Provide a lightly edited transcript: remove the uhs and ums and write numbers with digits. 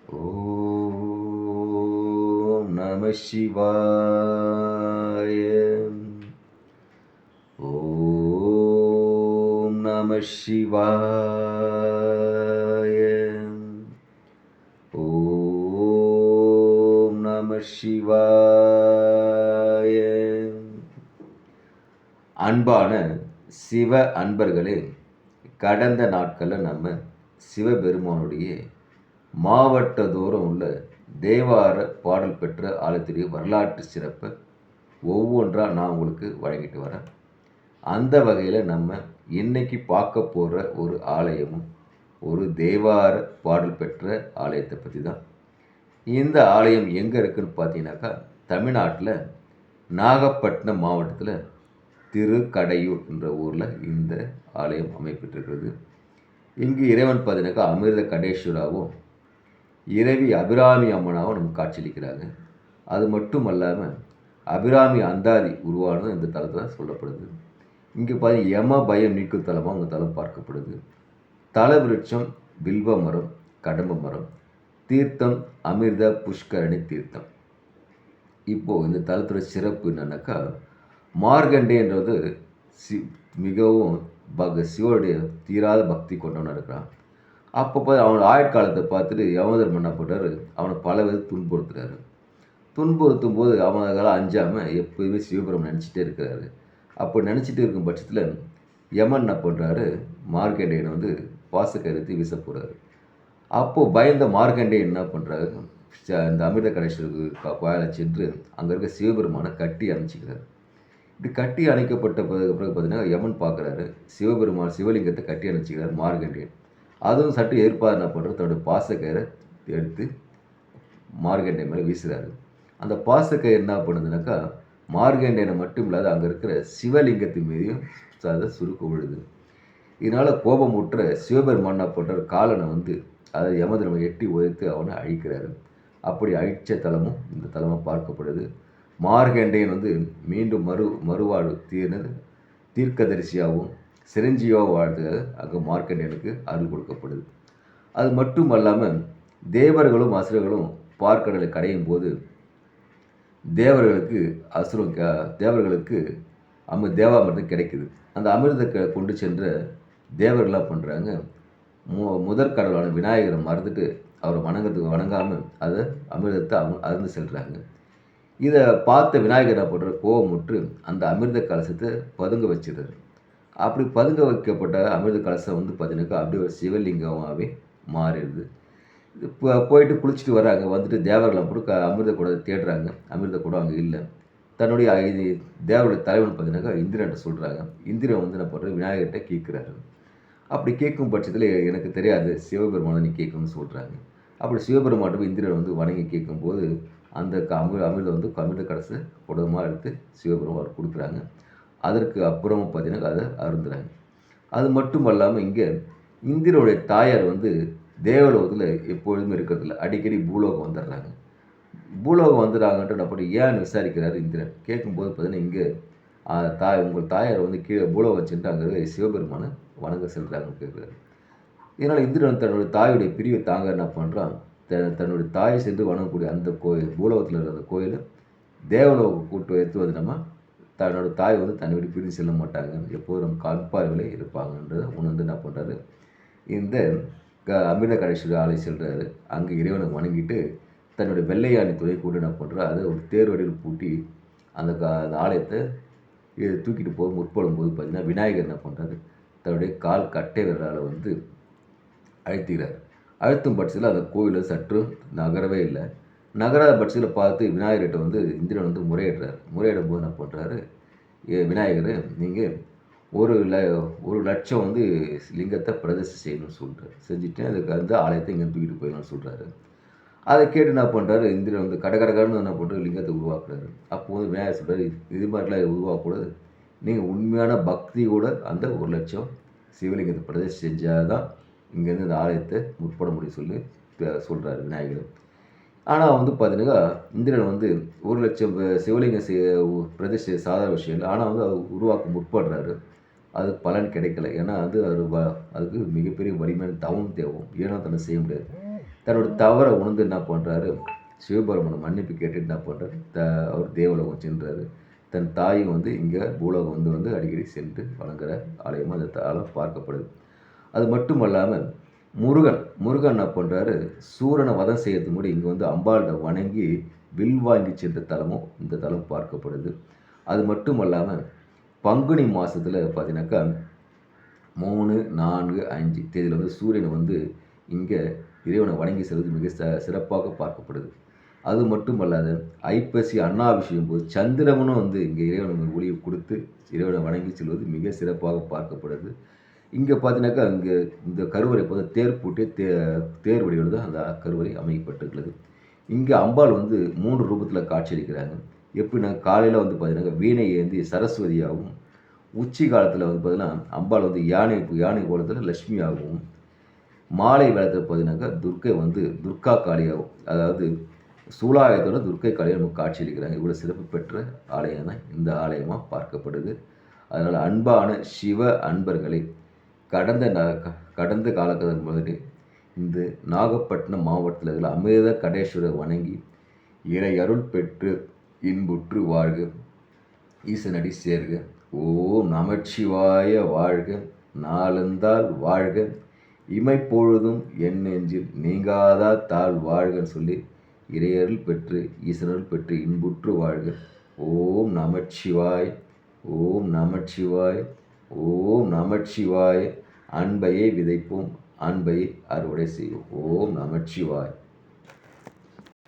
ஓம் நம சிவாய. ஓம் நம சிவாய. ஓம் நம சிவாய. அன்பான சிவ அன்பர்களே, கடந்த நாட்களில் நம்ம சிவபெருமானுடைய மாவட்டதோறும் உள்ள தேவார பாடல் பெற்ற ஆலயத்துடைய வரலாற்று சிறப்பை ஒவ்வொன்றாக நான் உங்களுக்கு வழங்கிட்டு வரேன். அந்த வகையில் நம்ம இன்னைக்கு பார்க்க போகிற ஒரு ஆலயமும் ஒரு தேவார பாடல் பெற்ற ஆலயத்தை பற்றி தான். இந்த ஆலயம் எங்கே இருக்குதுன்னு பார்த்தீங்கன்னாக்கா, தமிழ்நாட்டில் நாகப்பட்டினம் மாவட்டத்தில் திருக்கடையூர் என்ற ஊரில் இந்த ஆலயம் அமைப்பெற்றிருக்கிறது. இங்கு இறைவன் பார்த்தீங்கன்னாக்கா அமிர்த கடேஸ்வராவும் இறைவி அபிராமி அம்மனாவும் நமக்கு காட்சியளிக்கிறாங்க. அது மட்டும் அல்லாமல் அபிராமி அந்தாதி உருவானது இந்த தலத்தில் சொல்லப்படுது. இங்கே பார்த்தீங்கன்னா யம பயம் நீக்கும் தலமாக அந்த தலம் பார்க்கப்படுது. தல விருட்சம் வில்வ மரம், கடம்ப மரம், தீர்த்தம் அமிர்த புஷ்கரணி தீர்த்தம். இப்போது இந்த தலத்தோட சிறப்பு என்னன்னாக்கா, மார்கண்டேன்றது மிகவும் சிவனுடைய தீராத பக்தி கொண்டவனாக இருக்கிறான். அப்போ அவனோட ஆயுட்காலத்தை பார்த்துட்டு யமதர்மன் என்ன பண்ணுறாரு, அவனை பல வித துன்புறுத்துறாரு. துன்புறுத்தும் போது அவன் அதெல்லாம் அஞ்சாமல் எப்போதுமே சிவபெருமன் நினச்சிட்டே இருக்கிறாரு. அப்போ நினச்சிட்டு இருக்கும் பட்சத்தில் யமன் என்ன பண்ணுறாரு, மார்க்கண்டேயனை வந்து பாசக்கருத்தி வீச போகிறாரு. அப்போது பயந்த மார்க்கண்டேயன் என்ன பண்ணுறாரு, இந்த அமிர்த கடேஸ்வருக்கு கோயிலை சென்று அங்கே இருக்க சிவபெருமானை கட்டி அணைச்சிக்கிறார். இப்படி கட்டி அணைக்கப்பட்ட பிறகு பார்த்தீங்கன்னா யமன் பார்க்குறாரு, சிவபெருமான் சிவலிங்கத்தை கட்டி அணைச்சிக்கிறார் மார்க்கண்டேயன். அதுவும் சற்று ஏற்பாடு என்ன பண்ணுறது, தன்னோட பாசக்கயிறை எடுத்து மார்கண்டேயன் மேலே வீசுகிறாரு. அந்த பாசக்கயிறு என்ன பண்ணுதுனாக்கா, மார்கண்டேயனை மட்டும் இல்லாத அங்கே இருக்கிற சிவலிங்கத்தின் மீதையும் அதை சுருக்கு விழுது. இதனால் கோபமுற்ற சிவபெருமான் என்ன பண்ணுறாரு, காலனை வந்து அதை யமதர்மனை எட்டி உதைத்து அவனை அழிக்கிறாரு. அப்படி அழித்த தலமும் இந்த தலமாக பார்க்கப்படுது. மார்கண்டேயன் வந்து மீண்டும் மறுவாழ்வு தீர்க்கதரிசியாகவும் சிரஞ்சீவாக வாழ்த்துக்காக அங்கே மார்க்கண்டேயனுக்கு அருள் கொடுக்கப்படுது. அது மட்டும் அல்லாமல் தேவர்களும் அசுரர்களும் பார்க்கடலை கடையும் போது தேவர்களுக்கு தேவாமிர்தம் கிடைக்குது. அந்த அமிர்தத்தை கொண்டு சென்ற தேவர்களாக பண்ணுறாங்க, முதற்கடவுளான விநாயகரை மறந்துட்டு அவரை வணங்காமல் அதை அமிர்தத்தை அருந்து செல்கிறாங்க. இதை பார்த்த விநாயகர் என்ன பண்ணுற, கோபமுற்று அந்த அமிர்த கலசத்தை பதுங்க வச்சிடுறாரு. அப்படி பதுங்க வைக்கப்பட்ட அமிர்த கலசம் வந்து பார்த்தீங்கன்னாக்கா அப்படி ஒரு சிவலிங்கமாகவே மாறிடுது. இப்போ போயிட்டு குளிச்சுட்டு வராங்க, வந்துட்டு தேவர்களாம் போட்டு அமிர்த குடத்தை தேடுறாங்க. அமிர்த குடம் அங்கே இல்லை. தன்னுடைய தேவருடைய தலைவன் பார்த்தீங்கன்னாக்கா இந்திரன்ட்ட சொல்கிறாங்க. இந்திரன் வந்து என்ன பண்ணுறது, விநாயகர்கிட்ட கேட்குறாரு. அப்படி கேட்கும் பட்சத்தில் எனக்கு தெரியாது, சிவபெருமானை நீ கேட்கணும்னு சொல்கிறாங்க. அப்படி சிவபெருமான் இந்திரன் வந்து வணங்கி கேட்கும்போது அந்த அமிர்தம் வந்து அமிர்த கலசை குடமாக எடுத்து சிவபெருமான் கொடுக்குறாங்க. அதற்கு அப்புறமும் பார்த்தீங்கன்னா அதை அருந்துறாங்க. அது மட்டும் அல்லாமல் இங்கே இந்திரனுடைய தாயார் வந்து தேவலோகத்தில் எப்பொழுதுமே இருக்கிறதில்ல, அடிக்கடி பூலோகம் வந்துடுறாங்க. பூலோகம் வந்துடுறாங்கன்ட்டு அப்படி ஏன்னு விசாரிக்கிறாரு இந்திரன். கேட்கும்போது பார்த்தீங்கன்னா இங்கே உங்கள் தாயார் வந்து கீழே பூலோகம் சென்று அங்கே சிவபெருமானை வணங்க செல்கிறாங்கன்னு கேட்குறாரு. இதனால் இந்திரன் தன்னுடைய தாயுடைய பிரிவை தாங்க என்ன பண்ணுறான், தன்னுடைய தாயை சென்று வணங்கக்கூடிய அந்த கோயில், பூலோகத்தில் இருக்கிற அந்த கோயில் தேவலோகம் கூட்டு வைத்து வந்து நம்ம தன்னோட தாய் வந்து தன்னை விட்டு பிரிந்து செல்ல மாட்டாங்க, எப்போதும் நம்ம காண்பார்களே இருப்பாங்கன்றதை உணர்ந்து என்ன பண்ணுறாரு, இந்த அமிர்த கடேஸ்வரி ஆலை செல்கிறாரு. அங்கே இறைவனை வணங்கிட்டு தன்னுடைய வெள்ளையாணி துணை கூட என்ன பண்ணுறாரு, அதை ஒரு தேர் வடிவில் பூட்டி அந்த ஆலயத்தை தூக்கிட்டு போக முற்படும் போது பார்த்தீங்கன்னா விநாயகர் என்ன பண்ணுறாரு, தன்னுடைய கால் கட்டை விரலால் வந்து அழுத்துகிறார். அழுத்தும் பட்சத்தில் அந்த கோயிலில் சற்றும் நகரவே இல்லை. நகராத பட்சத்தில் பார்த்து விநாயகர்கிட்ட வந்து இந்திரன் வந்து முறையிடுறார். முறையிடும் போது என்ன பண்ணுறாரு, விநாயகர் நீங்கள் 1,00,000 வந்து லிங்கத்தை பிரதிஷ்டை செய்யணும்னு சொல்கிறார். செஞ்சுட்டு அதுக்கு வந்து ஆலயத்தை இங்கே தூக்கிட்டு போயிடணும்னு சொல்கிறாரு. அதை கேட்டு என்ன பண்ணுறாரு, இந்திரன் வந்து கடகடகன்னு என்ன பண்ணுறாரு, லிங்கத்தை உருவாக்குறாரு. அப்போ வந்து விநாயகர் சொல்கிறார், இது மாதிரிலாம் உருவாக்கக்கூடாது, நீங்கள் உண்மையான பக்தியோட அந்த 1,00,000 சிவலிங்கத்தை பிரதிஷ்டை செஞ்சால் தான் இங்கேருந்து இந்த ஆலயத்தை முற்பட முடியும் சொல்லி சொல்கிறார் விநாயகர். ஆனால் வந்து பார்த்தீங்கன்னா இந்திரன் வந்து 1,00,000 சிவலிங்க பிரதிஷ்டை சாதாரண விஷயம் இல்லை. ஆனால் வந்து அவர் உருவாக்க முற்படுறாரு. அது பலன் கிடைக்கல. ஏன்னா வந்து அதுக்கு மிகப்பெரிய வலிமையான தவம் தேவை. ஏனோ தன்னை செய்ய முடியாது. தன்னோட தவறை உணர்ந்து என்ன பண்ணுறாரு, சிவபெருமானை மன்னிப்பு கேட்டுட்டு என்ன பண்ணுறாரு, அவர் தேவலோகம் சென்றார். தன் தாயும் வந்து இங்கே பூலோகம் வந்து அடிக்கடி சென்று வணங்குற ஆலயமாக அந்த ஆலயம் பார்க்கப்படுது. அது மட்டும் அல்லாமல் முருகன் என்ன பண்ணுறாரு, சூரனை வதம் செய்யறதுக்கு முன்னாடி இங்கே வந்து அம்பாள்கிட்ட வணங்கி வில் வாங்கி சென்ற தலமும் இந்த தலம் பார்க்கப்படுது. அது மட்டும் அல்லாமல் பங்குனி மாதத்தில் பார்த்தீங்கன்னாக்கா 3, 4, 5 தேதியில் வந்து சூரியனை வந்து இங்கே இறைவனை வணங்கி செல்வது மிக சிறப்பாக பார்க்கப்படுது. அது மட்டும் அல்லாது ஐப்பசி அன்னாபிஷேகம் போது சந்திரமனும் வந்து இங்கே இறைவனுக்கு ஒளியை கொடுத்து இறைவனை வணங்கி செல்வது மிக சிறப்பாக பார்க்கப்படுது. இங்கே பார்த்தீங்கன்னாக்கா இங்கே இந்த கருவறை பார்த்து தேர் பூட்டி தேர் வடிவில் தான் அந்த கருவறை அமைக்கப்பட்டிருக்கிறது. இங்கே அம்பாள் வந்து 3 ரூபத்தில் காட்சியளிக்கிறாங்க. எப்படின்னா காலையில் வந்து பார்த்தீங்கன்னாக்கா வீணை ஏந்தி சரஸ்வதியாகவும், உச்சி காலத்தில் வந்து பார்த்தீங்கன்னா அம்பாள் வந்து யானை கோலத்தில் லட்சுமியாகவும், மாலை வேளத்தில் பார்த்தீங்கன்னாக்கா துர்க்கை வந்து துர்கா காளியாகவும், அதாவது சூலாயத்தோட துர்க்கை காளியாக நமக்கு காட்சியளிக்கிறாங்க. இவ்வளோ சிறப்பு பெற்ற ஆலயம் தான் இந்த ஆலயமாக பார்க்கப்படுது. அதனால் அன்பான சிவ அன்பர்களை கடந்த காலகட்டம் மாதிரி இந்த நாகப்பட்டினம் மாவட்டத்தில் இருக்கிற அமிர்த கடேஸ்வரர் வணங்கி இறை அருள் பெற்று இன்புற்று வாழ்க, ஈசனடி சேர்க. ஓம் நமச்சிவாய வாழ்க, நாளந்தால் வாழ்க, இமைப்பொழுதும் என் நெஞ்சில் நீங்காதா தாழ் வாழ்கன்னு சொல்லி இறையருள் பெற்று ஈசனருள் பெற்று இன்புற்று வாழ்க. ஓம் நமச்சிவாய், ஓம் நமச்சிவாய், ஓம் நமச்சிவாய். அன்பையை விதைப்போம், அன்பையை அறுவடை செய்வோம். ஓம் நமச்சிவாய்.